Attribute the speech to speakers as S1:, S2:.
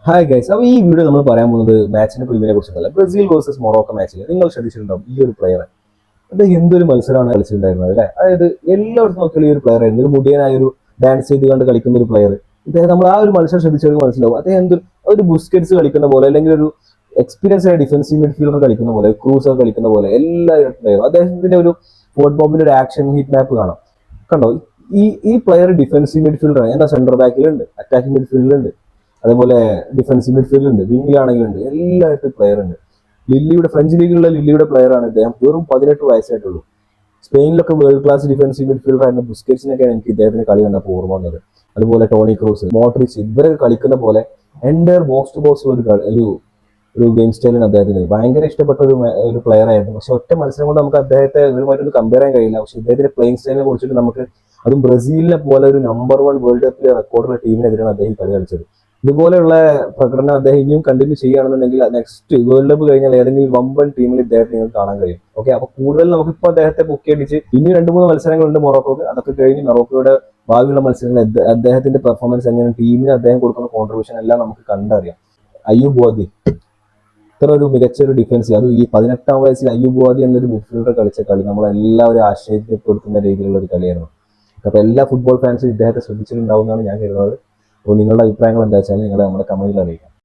S1: Hi guys, അപ്പോൾ ഈ video നമ്മൾ പറയാൻ പോകുന്നത് മാച്ചിന്റെ പ്രീമിയറെ കുറിച്ചല്ല. ബ്രസീൽ വേഴ്സസ് മൊറോക്കോ മാച്ചിൽ നിങ്ങൾ ശ്രദ്ധിച്ചിട്ടുണ്ടാവും ഈ ഒരു പ്ലെയർ. അത് എന്തൊരു മത്സരമാണ് കളിച്ചിട്ടുണ്ടായിരുന്നത് അല്ലേ. അതായത് എല്ലായിടത്തും നോക്കിയാൽ ഈ ഒരു പ്ലെയർ ആയിരുന്നു, ഒരു മുടിയനായ ഒരു ഡാൻസ് ചെയ്ത് കണ്ട് കളിക്കുന്ന ഒരു പ്ലെയർ. ഇദ്ദേഹം നമ്മൾ ആ ഒരു മത്സരം ശ്രദ്ധിച്ചവർക്ക് മനസ്സിലാവും അദ്ദേഹം ഒരു ബുസ്കറ്റ്സ് കളിക്കുന്ന പോലെ, അല്ലെങ്കിൽ ഒരു എക്സ്പീരിയൻസ് ആയ ഡിഫൻസീവ് മിഡ്ഫീൽഡർ കളിക്കുന്ന പോലെ, ക്രൂസർ കളിക്കുന്ന പോലെ എല്ലായിടത്തും അദ്ദേഹത്തിന്റെ ഒരു ഫോർട്ട് ബോംബിന്റെ ഒരു ആക്ഷൻ ഹീറ്റ് മാപ്പ് കാണാം. കണ്ടോ, ഈ പ്ലെയർ ഡിഫൻസീവ് മിഡ്ഫീൽഡർ ആണ്. എന്താ സെന്റർ ബാക്കിലുണ്ട്, അറ്റാക്കിംഗ് മിഡ്ഫീൽഡിലുണ്ട്, അതേപോലെ ഡിഫൻസീവ് മിഡ്ഫീൽഡിലുണ്ട്, വിങ്ങിലാണെങ്കിലുണ്ട്, എല്ലായിട്ടും പ്ലെയർ ഉണ്ട്. ഫ്രഞ്ച് ലീഗിലുള്ള ലില്ലിയുടെ പ്ലെയർ ആണ് ഇദ്ദേഹം. വെറും 18 വയസ്സായിട്ടുള്ളൂ. സ്പെയിനിലൊക്കെ വേൾഡ് ക്ലാസ് ഡിഫൻസീവ് മിഡ്ഫീൽഡർ ആയിരുന്ന ബുസ്കറ്റ്സിനൊക്കെയാണ് എനിക്ക് ഇദ്ദേഹത്തിന് കളി കണ്ടപ്പോൾ ഓർമ്മ വന്നത്. അതുപോലെ ടോണി ക്രൂസ്, മോഡ്രിച്ച്, ഇവരൊക്കെ കളിക്കുന്ന പോലെ എൻ്റർ ബോക്സ് ടു ബോക്സ് ഒരു ഗെയിം സ്റ്റൈലാണ് അദ്ദേഹത്തിന്. ഭയങ്കര ഇഷ്ടപ്പെട്ട ഒരു പ്ലെയർ ആയിരുന്നു. പക്ഷെ ഒറ്റ മത്സരം കൊണ്ട് നമുക്ക് അദ്ദേഹത്തെ ഇവരുമായിട്ടൊന്നും കമ്പയർ ചെയ്യാൻ കഴിയില്ല. പക്ഷെ ഇദ്ദേഹത്തിന്റെ പ്ലേയിങ് സ്റ്റൈലിനെ കുറിച്ചിട്ട് നമുക്ക്, അതും ബ്രസീലിനെ പോലെ ഒരു നമ്പർ 1 വേൾഡ് കപ്പിലെ റെക്കോർഡുള്ള ടീമിനെതിരാണ് അദ്ദേഹം കളി കളിച്ചത്. ഇതുപോലെയുള്ള പ്രകടനം അദ്ദേഹം ഇനിയും കണ്ടിന്യൂ ചെയ്യുകയാണെന്നുണ്ടെങ്കിൽ നെക്സ്റ്റ് വേൾഡ് കപ്പ് കഴിഞ്ഞാൽ ഏതെങ്കിലും വമ്പൻ ടീമിൽ ഇദ്ദേഹത്തെ നിങ്ങൾക്ക് കാണാൻ കഴിയും. ഓക്കെ, അപ്പൊ കൂടുതൽ നമുക്കിപ്പോൾ അദ്ദേഹത്തെ ബുക്ക് അടിച്ച് ഇനി 2-3 മത്സരങ്ങളുണ്ട് മൊറോക്കോക്ക്. അതൊക്കെ കഴിഞ്ഞ് മൊറോക്കോയുടെ ഭാവിയുള്ള മത്സരങ്ങൾ അദ്ദേഹത്തിന്റെ പെർഫോമൻസ് എങ്ങനെ, ടീമിന് അദ്ദേഹം കൊടുക്കുന്ന കോൺട്രിബ്യൂഷൻ എല്ലാം നമുക്ക് കണ്ടറിയാം. അയ്യൂബ് വാദി ഇത്ര ഒരു മികച്ച ഒരു ഡിഫൻസ്, അത് ഈ 18 വയസ്സിൽ അയ്യൂബ് വാദി എന്നൊരു മിഡ്ഫീൽഡർ കളിച്ച കളി നമ്മളെല്ലാവരും ആശ്ചര്യപ്പെടുത്തുന്ന രീതിയിലുള്ള ഒരു കളിയായിരുന്നു. അപ്പൊ എല്ലാ ഫുട്ബോൾ ഫാൻസും ഇദ്ദേഹത്തെ ശ്രദ്ധിച്ചിട്ടുണ്ടാവുമെന്നാണ് ഞാൻ കരുതുന്നത്. അപ്പോൾ നിങ്ങളുടെ അഭിപ്രായങ്ങൾ എന്താ വെച്ചാൽ നിങ്ങൾ നമ്മുടെ കമന്റിൽ അറിയിക്കാം.